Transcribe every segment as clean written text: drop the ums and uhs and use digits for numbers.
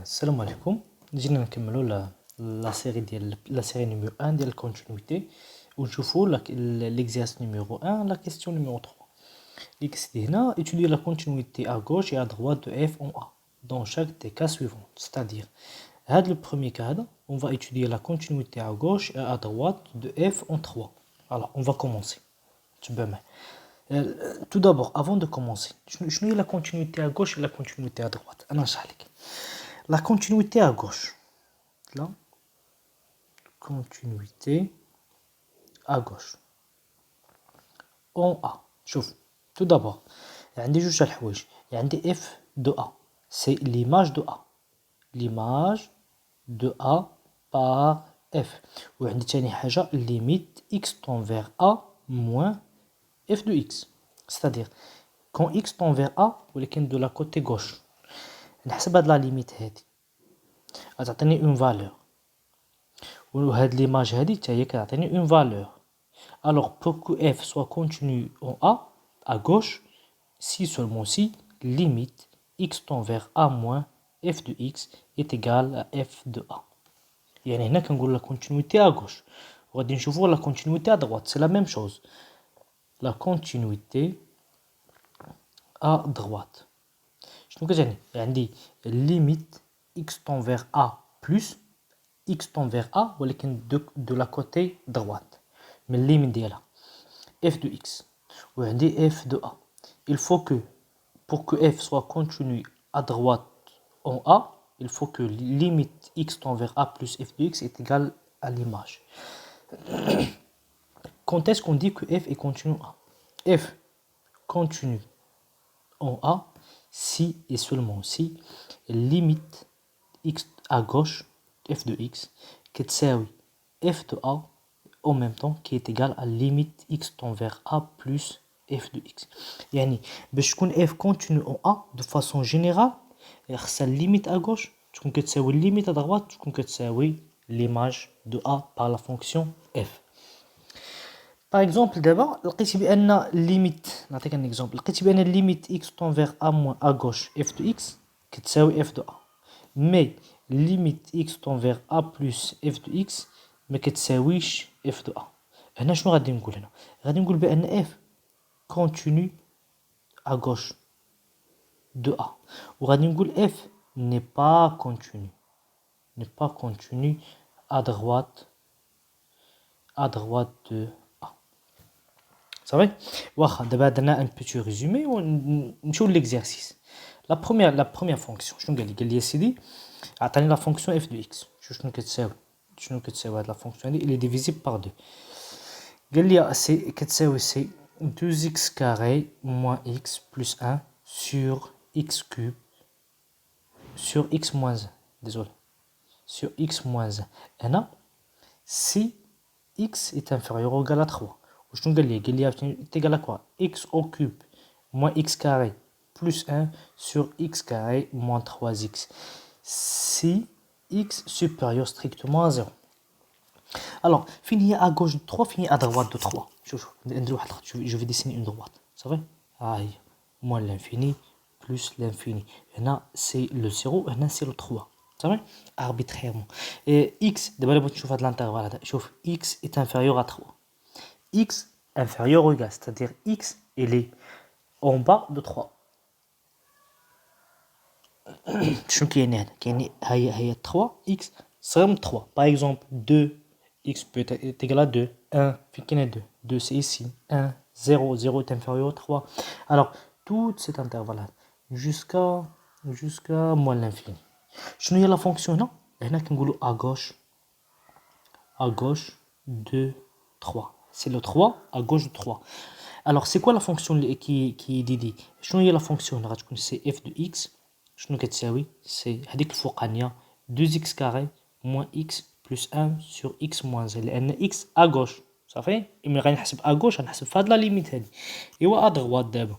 السلام عليكم. جينا نكملوا لا série numéro 1 ديال الكونتينيتي ونشوفوا l'exercice numéro 1 la question numéro 3. X dit هنا étudier la continuité à gauche et à droite de f en A dans chaque des cas suivants. C'est-à-dire le premier cas, on va étudier la continuité à gauche et à droite de f en 3. Alors, on va commencer. Tout d'abord, avant de commencer, je n'ai la continuité à gauche et la continuité à droite. La continuité à gauche. La continuité à gauche. En A. شوف. Tout d'abord, عندي جوج الحوايج. عندي f de A. C'est l'image de A. L'image de A par f. وعندي ثاني حاجة limite x tend vers A moins f de x. C'est-à-dire, quand x tend vers A, ولكن de la côté gauche. نحسب هاد لا ليميت هادي. غتعطيني اون فالور. وهاد l'image هادي حتى هي كتعطيني اون فالور. Alors, pour que f soit continu en A, à gauche, si seulement si, limite x tend vers A moins f de x est égal à f de A. يعني هنا كنقول la continuité à gauche. وغادي نشوفوا la continuité à droite, c'est la même chose. La continuité à droite. شنو كتعني؟ عندي limite x tend vers A plus x tend vers A ولكن de la côté droite. من الليميت ديالها f de x وعندي f de A. Il faut que pour que f soit continu à droite en A, il faut que limite x tend vers A plus f de x est égal à l'image. Quand est-ce qu'on dit que f est continu en A? F continue en A si et seulement si limite x à gauche f de x كتساوي f de A en même temps qui est égal à limite x tend vers A plus f de x. يعني باش تكون f continue en A de façon générale خصها limite à gauche تكون كتساوي limite à droite تكون كتساوي l'image de A par la fonction f. Par exemple دابا لقيتي بان limite نعطيك un exemple لقيتي بان limite x tend vers A moins à gauche f de x كتساوي f de A. mais limite x tend vers A plus f de x ما كتساويش f de A. هنا شنو غادي نقول هنا؟ غادي نقول بان f continue à gauche de A. وغادي نقول f n'est pas continu à droite de A. Ça va? واخا دابا درنا un petit résumé ونمشيو l'exercice. La première fonction شنو قال لي سيدي عطاني la fonction f de x. شنو كتساوي هاد la fonction هادي elle est divisible par 2. قال لي سي كتساوي سي 2x carré moins x plus 1 sur x cube sur x moins 1. Désolé. Sur x moins 1. هنا si x est inférieur ou égal à 3. وشنو قال لي est égal à quoi? X au cube moins x carré plus 1 sur x carré moins 3x. Si x supérieur strictement à 0. Alors, fini à gauche de 3, fini à droite de 3. Je vais dessiner une droite. Ça va? Aïe. Moins l'infini plus l'infini. Là, c'est le 0, là, c'est le 3. Ça va? Arbitrairement. Et x, d'abord, je vais l'intervalle. X est inférieur à 3. X inférieur ou égal, c'est-à-dire x, il est en bas de 3. شنو كاين هنا؟ كاين هي 3 x صغر 3. Par exemple 2 x peut être égal à 2. 1 فين كاين 2. 2 c'est ici. 1 0 0 est inférieur à 3. Alors tout cet intervalle jusqu'à moins l'infini. شنو هي la fonction هنا؟ هنا كنقولوا à gauche de 3. C'est le 3 à gauche de 3. Alors c'est quoi la fonction qui est dédiée? شنو هي la fonction هنا غتكون c'est f de x. شنو كتساوي سي هذيك الفوقانيه 2x carré moins x plus 1 sur x moins 1 لان x à gauche صافي ملي غنحسب à gauche غنحسب في هاد لا ليميت هادي ايوا à droite دابا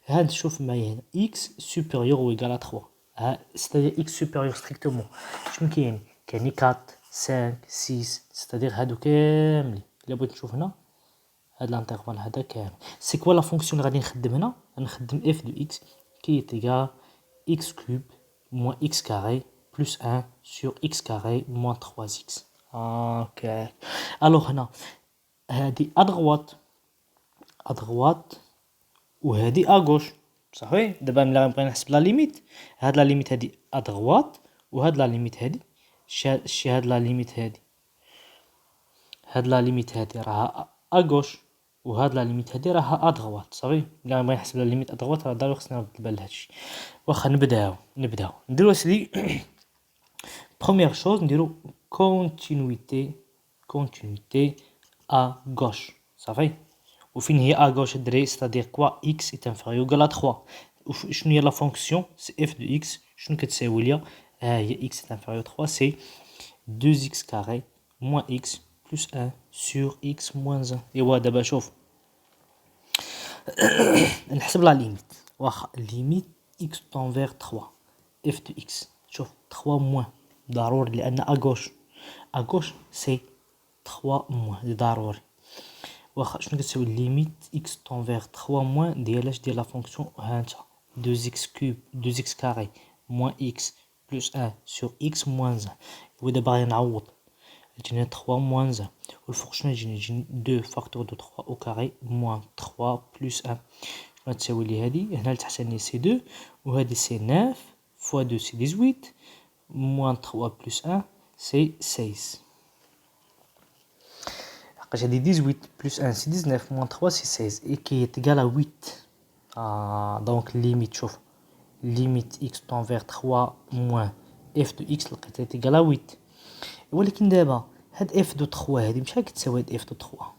هاد شوف معايا هنا x supérieur ou égal à 3 c'est-à-dire x supérieur strictement شنو كاين 4 5 6 c'est-à-dire هادو كاملين الا بغيت نشوف هنا هاد الانترفال هذا كامل سي كوا لا فونكسيون اللي غادي نخدم هنا غنخدم f de x qui est égal x cube moins x carré plus 1 sur x carré moins 3x. Ok. Alors, هنا هذه à droite وهذه à gauche. صحيح دابا ملي غنبغي نحسب لا ليميت، هاد لا ليميت هادي à droite وهاد لا ليميت هادي هاد لا ليميت هادي راها à gauche وهاد لا ليميت هادي راها à droite. صافي ملي غنبغي نحسب لا ليميت à droite راه ضروري خصنا نرد البال لهادشي. واخا نبداو نديرو اسيدي. Première chose نديرو continuité à gauche. صافي وفين هي à gauche الدراري c'est-à-dire quoi x est inférieur ou égal à 3. شنو هي لا فونكسيون سي f de x شنو كتساوي ليا ها هي x est inférieur à 3 c'est 2x carré moins x plus 1 sur x moins 1. ايوا دابا شوف نحسب لا ليميت. واخا ليميت x tend vers 3 f de x شوف 3 moins ضروري لان à gauche c'est 3 moins ضروري. واخا شنو كتساوي ليميت x tend vers 3 moins ديال لا فونكسيون ها انت 2x cube 2x carré moins x plus 1 sur x moins 1. ودابا غادي نعوض تجينا 3 moins 1 والفوق شنو يجيني 2 فاكتور دو 3 au carré moins 3 plus 1 شنو تساوي لي هادي هنا لتحت عندي سي 2 وهادي سي 9 fois 2 c'est 18 moins 3 plus 1 c'est 16. J'ai dit 18 plus 1 c'est 19 moins 3 c'est 16 et qui est égal à 8. Donc limite chauffe limite x tend vers 3 moins f de x est égal à 8. ولكن دابا هاد f de 3 هادي بشحال كتساوي هاد f de 3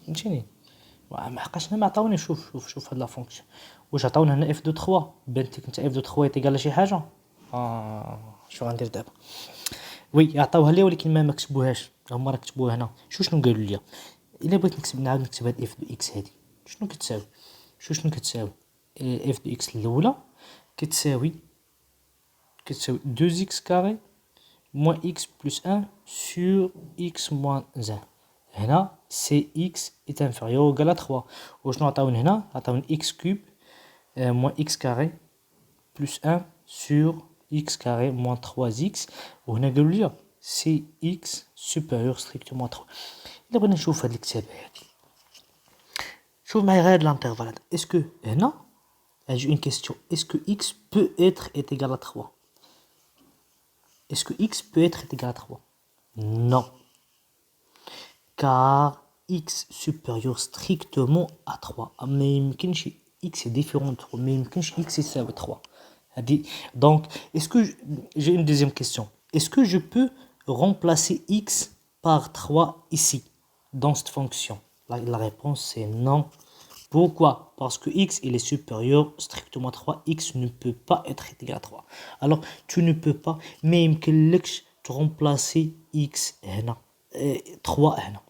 فهمتيني ما حقاش ما عطاوني. شوف هاد لا فونكسيون واش عطاونا هنا f de 3 بانت لك انت f de 3 est égal à شي حاجه. شنو غندير دابا وي عطاوها لي ولكن ما كتبوهاش هما راه كتبوها هنا. شنو قالوا لي الا بغيت نعاود نكتب هاد اف دو اكس هادي شنو كتساوي شنو كتساوي اف دو اكس الاولى كتساوي 2x carré moins x plus 1 sur x moins 1. هنا سي x est inférieur ou égal à 3 وشنو عطاوني هنا عطاوني x cube moins x carré plus 1 sur x carré moins 3x وهنا قالوا لي سي x supérieur strictement 3. إلا بغينا نشوف هاد الكتابة هادي شوف معايا غير l'intervalle هذا. Est-ce que هنا j'ai une question. Est-ce que x peut être égal à 3? Est-ce que x peut être égal à 3? Non. Car x supérieur strictement à 3. Mais يمكنش x est différent de 3. Mais يمكنش x يساوي 3. Donc, est-ce que j'ai une deuxième question. Est-ce que je peux remplacer x par 3 ici, dans cette fonction? La réponse c'est non. Pourquoi? Parce que x il est supérieur strictement à 3. X ne peut pas être égal à 3. Alors, tu ne peux pas, mais يمكنلكش remplacer x هنا 3 هنا.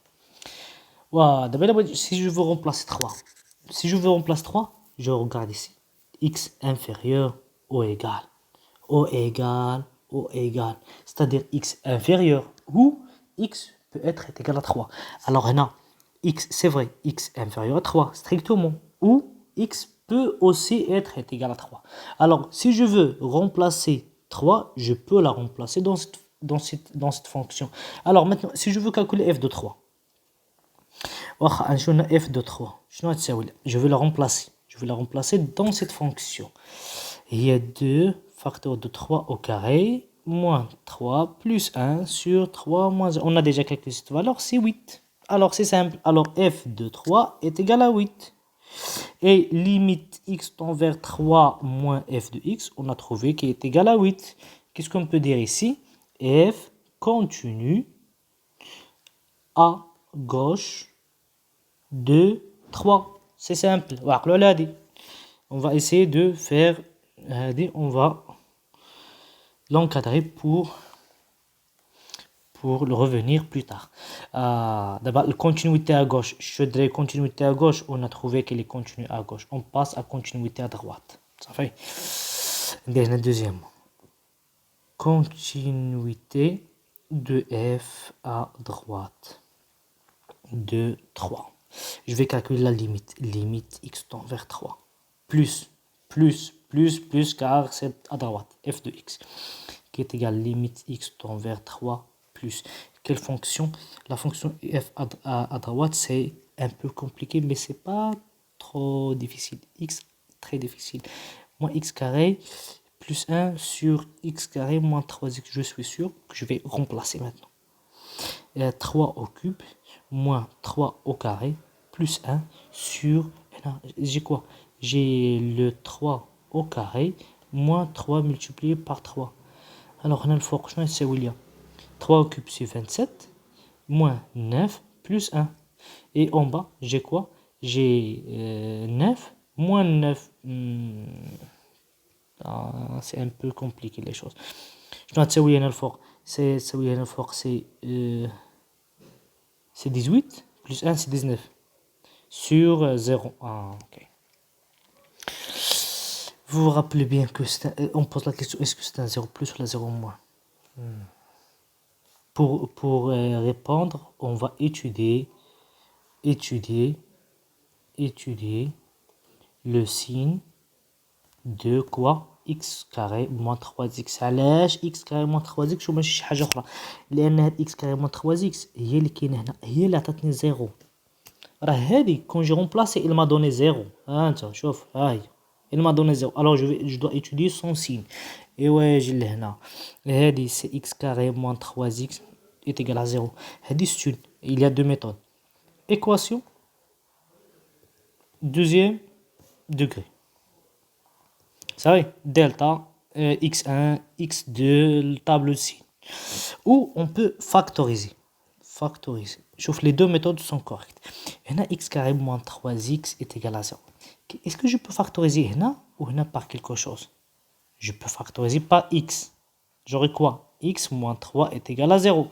Si je veux remplacer 3, je regarde ici. X inférieur ou égal. C'est-à-dire x inférieur ou x peut être égal à 3. Alors là, x, c'est vrai, x inférieur à 3, strictement. Ou x peut aussi être égal à 3. Alors, si je veux remplacer 3, je peux la remplacer dans cette fonction. Alors maintenant, si je veux calculer f de 3, f de 3, je vais la remplacer dans cette fonction. Il y a 2 facteurs de 3 au carré, moins 3 plus 1 sur 3 moins 1. On a déjà calculé cette valeur, c'est 8. Alors c'est simple. Alors f de 3 est égal à 8. Et limite x tend vers 3 moins f de x, on a trouvé qu'il est égal à 8. Qu'est-ce qu'on peut dire ici? F continue à gauche de 3. C'est simple. On va essayer de faire, on va l'encadrer pour le revenir plus tard. D'abord, la continuité à gauche. Je dirais continuité à gauche, on a trouvé qu'elle est continue à gauche. On passe à continuité à droite. Ça fait. Le deuxième. Continuité de f à droite de 3. Je vais calculer la limite. Limite x tend vers 3. Plus, car c'est à droite. F de x. qui est égale limite x tend vers 3 plus. Quelle fonction? La fonction f à droite, c'est un peu compliqué, mais c'est pas trop difficile. X, très difficile. Moins x carré plus 1 sur x carré moins 3x. Je suis sûr que je vais remplacer maintenant. 3 au cube moins 3 au carré plus 1 sur... J'ai quoi? J'ai le 3 au carré moins 3 multiplié par 3. Alors, on a le fort, c'est William. 3 au cube, c'est 27, moins 9, plus 1. Et en bas, j'ai quoi? J'ai 9, moins 9. C'est un peu compliqué les choses. Je dois تساوي هنا الفوق. تساوي هنا الفوق, c'est 18, plus 1, c'est 19. Sur 0. Ah, ok. Vous vous rappelez bien que on pose la question, est-ce que c'est un 0 plus ou un 0 moins? Pour répondre, on va étudier le signe de quoi? X carré moins 3x. علاش x carré moins 3x وماشي شي حاجه اخرى؟ لان هاد x carré moins 3x هي اللي كاينه هنا، هي اللي عطاتني 0. راه هادي كون جي رومبلاسي il m'a donné 0. ها انت شوف، ها هي il m'a donné 0. alors je dois étudier son signe. ايوا جي لهنا، هادي c'est x carré moins 3x est égal à 0. هادي c'est une. Il y a deux méthodes. Équation deuxième degré. Ça va, delta x1, x2, le tableau de signe. Ou on peut factoriser. Sauf les deux méthodes sont correctes. Hna x carré moins 3x est égal à 0. Est-ce que je peux factoriser hna ou hna par quelque chose? Je peux factoriser par x. J'aurai quoi? X moins 3 est égal à 0.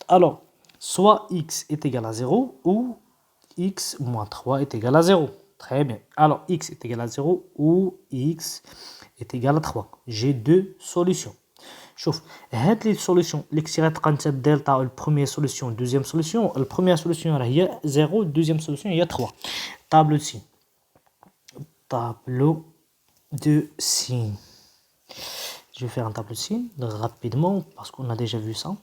Alors, soit x est égal à 0 ou x moins 3 est égal à 0. Très bien. Alors, x est égal à 0 ou x est égal à 3. J'ai deux solutions. شوف هاد لي سوليسيون اللي كنتي غتلقى دلتا البروميير سوليسيون دوزيام سوليسيون. البروميير سوليسيون راه هي 0, دوزيام سوليسيون هي 3. Tableau de signe. Tableau de signe. Je vais faire un tableau de signe rapidement parce qu'on a déjà vu ça.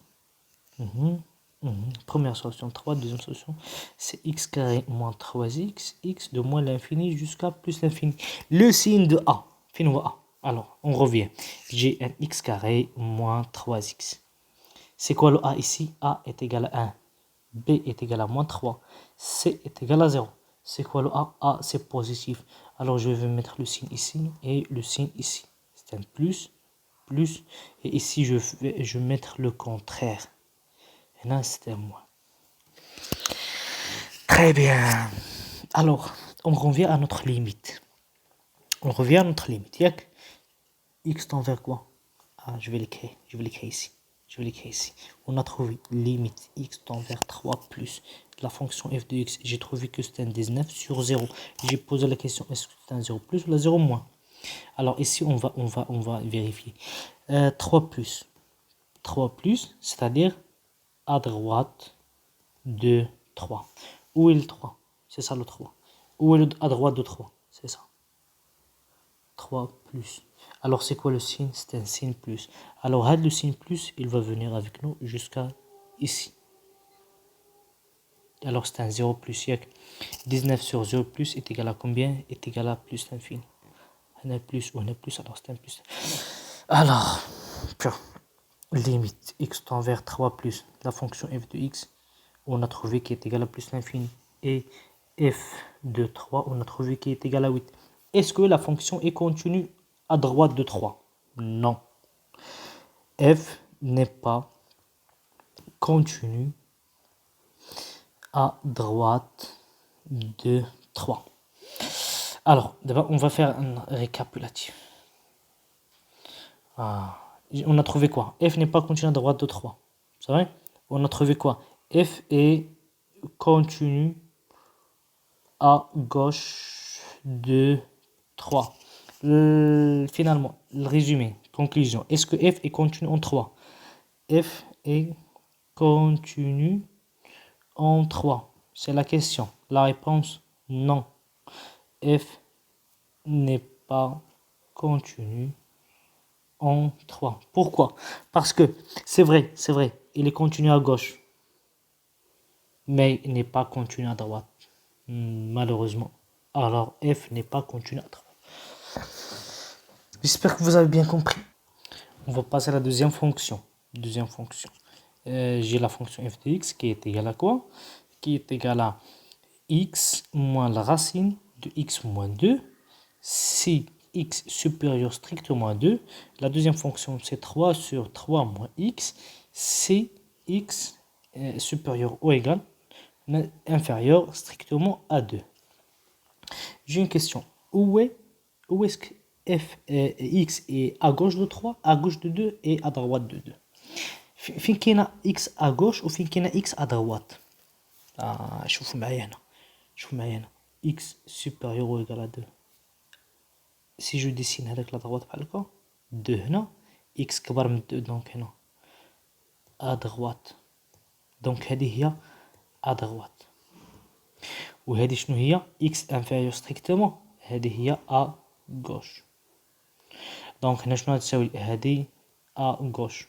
Première solution 3, deuxième solution c'est x carré moins 3x, x de moins l'infini jusqu'à plus l'infini. Le signe de A, fin A. Alors on revient, j'ai un x carré moins 3x. C'est quoi le A ici? A est égal à 1, B est égal à moins 3, C est égal à 0. C'est quoi le A? A c'est positif. Alors je vais mettre le signe ici et le signe ici. C'est un plus, plus. Et ici je vais mettre le contraire. Et là c'est un moins. Très bien. Alors on revient à notre limite. Yak, x tend vers quoi? Ah, je vais l'écrire ici. On a trouvé limite x tend vers 3 plus la fonction f de x. J'ai trouvé que c'est un 19 sur 0. J'ai posé la question, est-ce que c'est un 0 plus ou la 0 moins? Alors ici, on va vérifier. 3 plus, c'est-à-dire à droite de 3. Où est le 3? C'est ça le 3. Où est à droite de 3? C'est ça. 3 plus. Alors c'est quoi le signe? C'est un signe plus. Alors le signe plus, il va venir avec nous jusqu'à ici. Alors c'est un 0 plus. 19 sur 0 plus est égal à combien? Est égal à plus l'infini. On a plus ou on a plus, alors c'est un plus. Alors, limite x tend vers 3 plus la fonction f de x, on a trouvé qui est égal à plus l'infini. Et f de 3, on a trouvé qui est égal à 8. Est-ce que la fonction est continue à droite de 3? Non. F n'est pas continue à droite de 3. Alors, d'abord, on va faire un récapitulatif. On a trouvé quoi? F n'est pas continu à droite de 3. C'est vrai? On a trouvé quoi? F est continu à gauche de 3. Finalement, le résumé, conclusion. Est-ce que f est continu en 3? F est continu en 3. C'est la question. La réponse, non. F n'est pas continu en 3. Pourquoi? Parce que c'est vrai, il est continu à gauche, mais il n'est pas continu à droite, malheureusement. Alors f n'est pas continu à droite. J'espère que vous avez bien compris. On va passer à la deuxième fonction. J'ai la fonction f de x qui est égale à quoi? Qui est égale à x moins la racine de x moins 2 si x supérieur strictement à 2. La deuxième fonction, c'est 3 sur 3 moins x si x est supérieur ou égal, inférieur strictement à 2. J'ai une question. Où est-ce que x est à gauche de 3, à gauche de 2 et à droite de 2? فين كاينه x à gauche وفين كاينه x à droite؟ شوفوا معايا هنا x supérieur ou égal à 2. Si je dessine هذاك la droite بحال هكا 2 هنا x كبر من 2 دونك هنا à droite. دونك هذه هي à droite. وهذه شنو هي؟ x inférieur strictement، هذه هي à gauche. دونك هنا شنو غتساوي؟ هذه à gauche.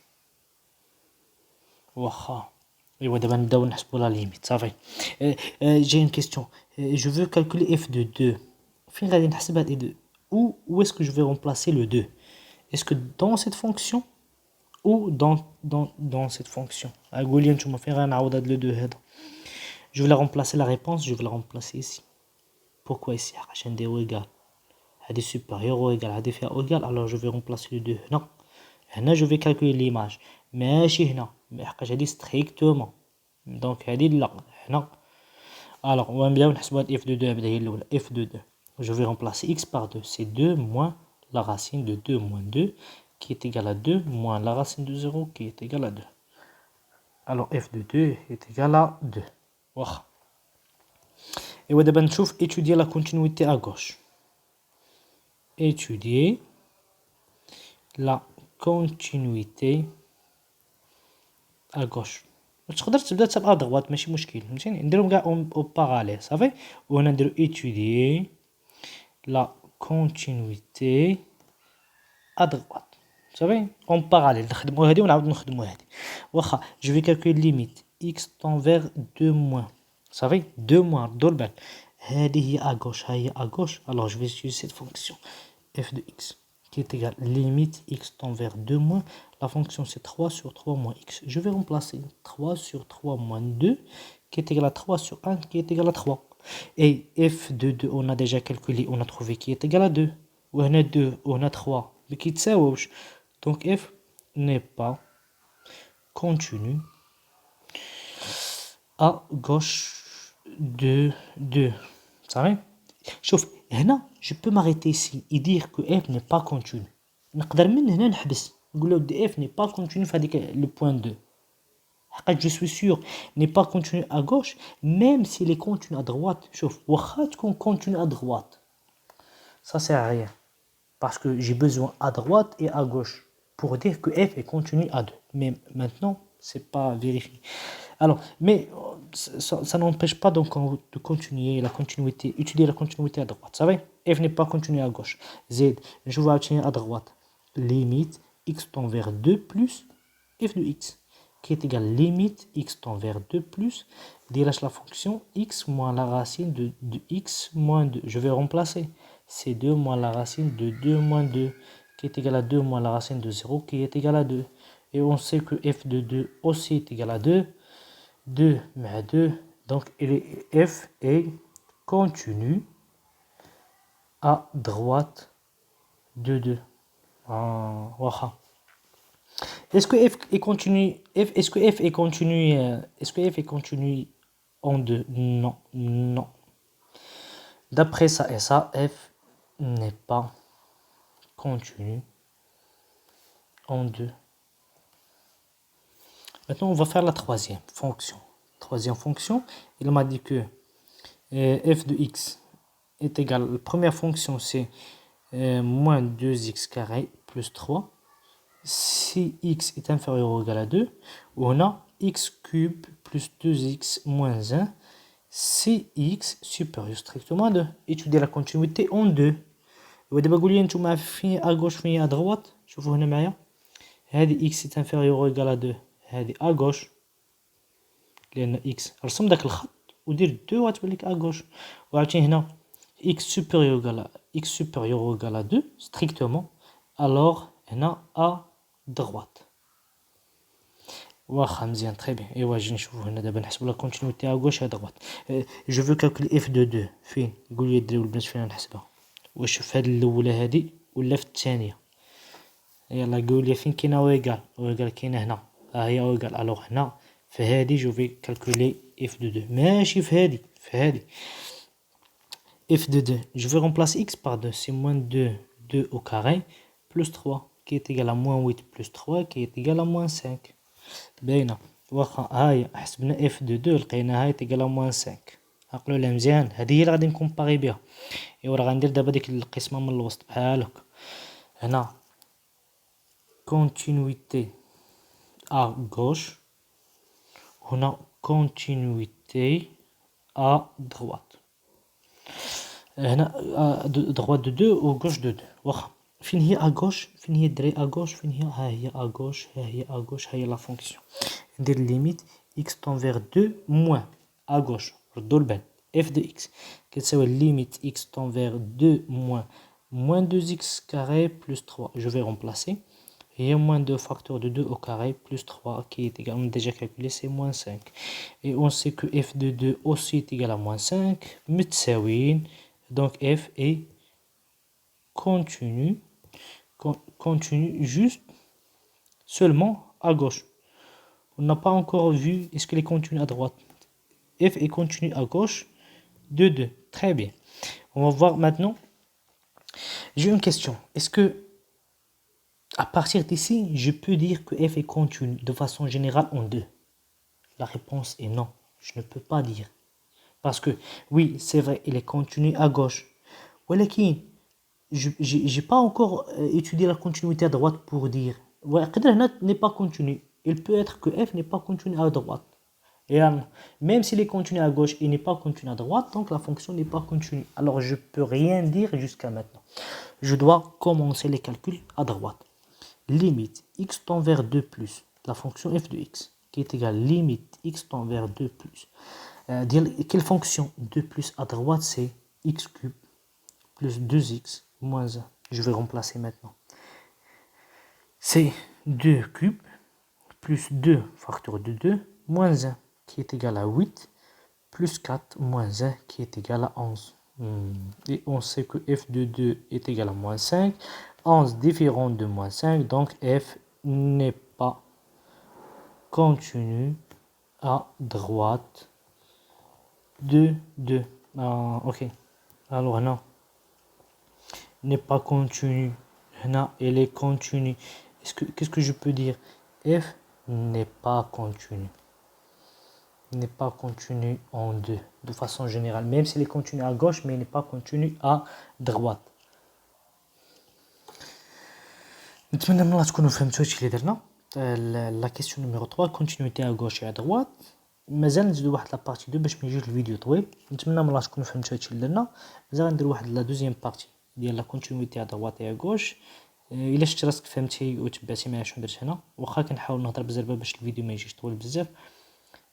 واخا ايوا دابا نبداو نحسبوا لا ليميت صافي. j'ai une question. Je veux calculer f de 2. فين غادي نحسب هاد 2؟ où est-ce que je vais remplacer le 2? Est-ce que dans cette fonction ou dans cette fonction? قولوا لي نتوما فين غنعوض هاد le 2 هذا. Je vais la remplacer, la réponse, je vais la remplacer ici. Pourquoi ici? عشان نديرو égal. هذه supérieur ou égal، هذه فيها égal، alors je vais remplacer le 2 هنا. هنا je vais calculer l'image ماشي هنا، حقاش هذه strictement، donc هذه لا هنا. alors on va نبداو نحسبوا هاد f de 2 هبدا هي الاولى. f de 2 je vais remplacer x par 2, c'est 2 moins la racine de 2 moins 2 qui est égal à 2 moins la racine de 0 qui est égal à 2. alors f de 2 est égal à 2. واخا ايوا دابا نشوف étudier la continuité à gauche. étudier la continuité à gauche. تقدر تبدا حتى ب droite ماشي مشكل، فهمتيني، نديرهم كاع او باراليل صافي. وهنا نديرو étudier la continuité à droite صافي اون باراليل، نخدمو هادي ونعاود نخدمو هادي. واخا je vais calculer limite x tend vers 2 moins صافي 2 moins ردوا البال، هذه هي à gauche، ها هي à gauche. alors je vais utiliser cette fonction f de x qui est égal limite x tend vers 2 moins, la fonction c'est 3 sur 3 moins x. Je vais remplacer 3 sur 3 moins 2 qui est égal à 3 sur 1 qui est égal à 3. Et f de 2 on a déjà calculé, on a trouvé qui est égal à 2. On a 2, on a 3 mais qui تساويوش. Donc f n'est pas continu à gauche de 2. صافي. شوف هنا je peux m'arrêter ici et dire que f n'est pas continu. نقدر من هنا نحبس نقول له f n'est pas continu في هذيك le point 2. حقاش je suis sûr n'est pas continu à gauche même s'il est continu à droite. شوف واخا تكون continu à droite ça sert à rien parce que j'ai besoin à droite et à gauche pour dire que f est continu à 2. mais maintenant c'est pas vérifié. alors mais ça n'empêche pas donc de continuer la continuité, étudier la continuité à droite. Ça va? f n'est pas continu à gauche. z je vais obtenir à droite limite x tend vers 2 plus f de x qui est égal limite x tend vers 2 plus dégage la fonction x moins la racine de x moins 2. Je vais remplacer, c'est 2 moins la racine de 2 moins 2 qui est égal à 2 moins la racine de 0 qui est égal à 2. Et on sait que f de 2 aussi est égal à 2. 2 مع 2 donc f est continu à droite de 2. واخا est-ce que f est continu est-ce que f est continu est-ce que f est continu en 2? non d'après ça et ça f n'est pas continu en 2. Maintenant, on va faire la troisième fonction. Troisième fonction, il m'a dit que f de x est égal, la première fonction c'est moins 2x carré plus 3. Si x est inférieur ou égal à 2, on a x cube plus 2x moins 1 si x supérieur strictement à 2. Étudier la continuité en 2. ودابا قول لي نتوما فين هي ا غوش فين هي ا دغوات. شوفوا هنا معايا هذه x est inférieur ou égal à 2 هذه ا غوش لان x رسم داك الخط ودير 2 غتبان لك ا غوش. وعاوتاني هنا x supérieur ou égal à 2 strictement alors هنا ا دغوات. واخا مزيان تري بيان. ايوا جي نشوفو هنا دابا نحسبو لا كونتينيتي ا غوش ا دغوات. جو فو كالكولي اف دو 2 فين قول لي الدراري والبنات فين نحسبها. واش في هاد الاولى هادي ولا في الثانيه؟ يلا قول لي فين كاينه او ايكال كاينه هنا ها هي او ايكال. الوغ هنا في هادي جو في كالكولي اف دو 2 ماشي في هادي في هادي اف دو 2 جو في رومبلاسي x par 2 c'est moins 2 au carré plus 3 qui est égal à moins 8 plus 3 qui est égal à moins 5 باينه. واخا هاهي حسبنا اف دو 2 لقيناها هي تيكال ا موان 5. عقلوا لها مزيان هذه هي اللي غادي نكومباري بها. ايوا راه غندير دابا ديك القسمه من الوسط بحال هكا. هنا كونتينيتي ا غوش هنا كونتينيتي ا دغوات. هنا دغوات دو 2 و غوش دو 2. واخا فين هي ا غوش فين هي الدري ا غوش فين هي ها هي ا غوش ها هي ا غوش ها هي لا فونكسيون. ندير ليميت x tend vers 2 موان ا غوش ردوا البال f de x كتساوي ليميت x tend vers 2 moins 2x carré plus 3. Je vais remplacer. Il y a moins 2 facteur de 2 au carré plus 3 qui est égal, on a déjà calculé, c'est moins 5. Et on sait que f de 2 aussi est égal à moins 5. متساويين. Donc f est continu juste seulement à gauche. On n'a pas encore vu est-ce qu'il est continu à droite. F est continu à gauche de 2. Très bien. On va voir maintenant. J'ai une question. Est-ce que à partir d'ici, je peux dire que F est continu de façon générale en 2? La réponse est non. Je ne peux pas dire. Parce que oui, c'est vrai, il est continu à gauche. ولكن j'ai pas encore étudié la continuité à droite pour dire. هنا n'est pas continu. Il peut être que F n'est pas continu à droite. Et même s'il est continu à gauche, il n'est pas continu à droite, donc la fonction n'est pas continue. Alors je peux rien dire jusqu'à maintenant. Je dois commencer les calculs à droite. Limite x tend vers 2 plus la fonction f de x qui est égale limite x tend vers 2 plus. Quelle fonction 2 plus à droite c'est x cube plus 2x moins 1. Je vais remplacer maintenant. C'est 2 cube plus 2 facteur de 2 moins 1 qui est égal à 8 plus 4 moins 1 qui est égal à 11. Et on sait que f de 2 est égal à moins 5. 11 différent de moins 5, donc f n'est pas continu à droite de 2. Ok. Alors non. N'est pas continu. Non, elle est continue. Qu'est-ce que je peux dire? F n'est pas continu. N'est pas continu en 2 de façon générale. Même s'il est continu à gauche, mais il n'est pas continu à droite. نتمنى من الله تكونوا فهمتوا هادشي اللي درنا. لا كيسيون نيميرو 3 كونتينيتي ا غوش اي ا دروات. مازال نزيدو واحد لا بارتي 2 باش ما يجيش الفيديو طويل. نتمنى من الله تكونوا فهمتوا هادشي اللي درنا. مازال غندير واحد لا دوزيام بارتي ديال لا كونتينيتي ا دروات اي ا غوش. الا شتي راسك فهمتي وتبعتي معايا شنو درت هنا، واخا كنحاول نهضر بزاف باش الفيديو ما يجيش طويل بزاف.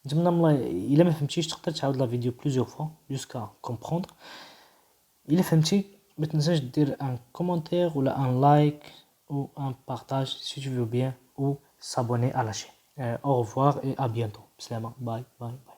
نتمنى من الله الا ما فهمتيش تقدر تعاود لا فيديو بليزيور فوا جوسكا كومبروندر. الا فهمتي ما تنساش دير ان كومونتير ولا ان لايك ou un partage si tu veux bien ou s'abonner à la chaîne. Au revoir et à bientôt. Bye bye bye.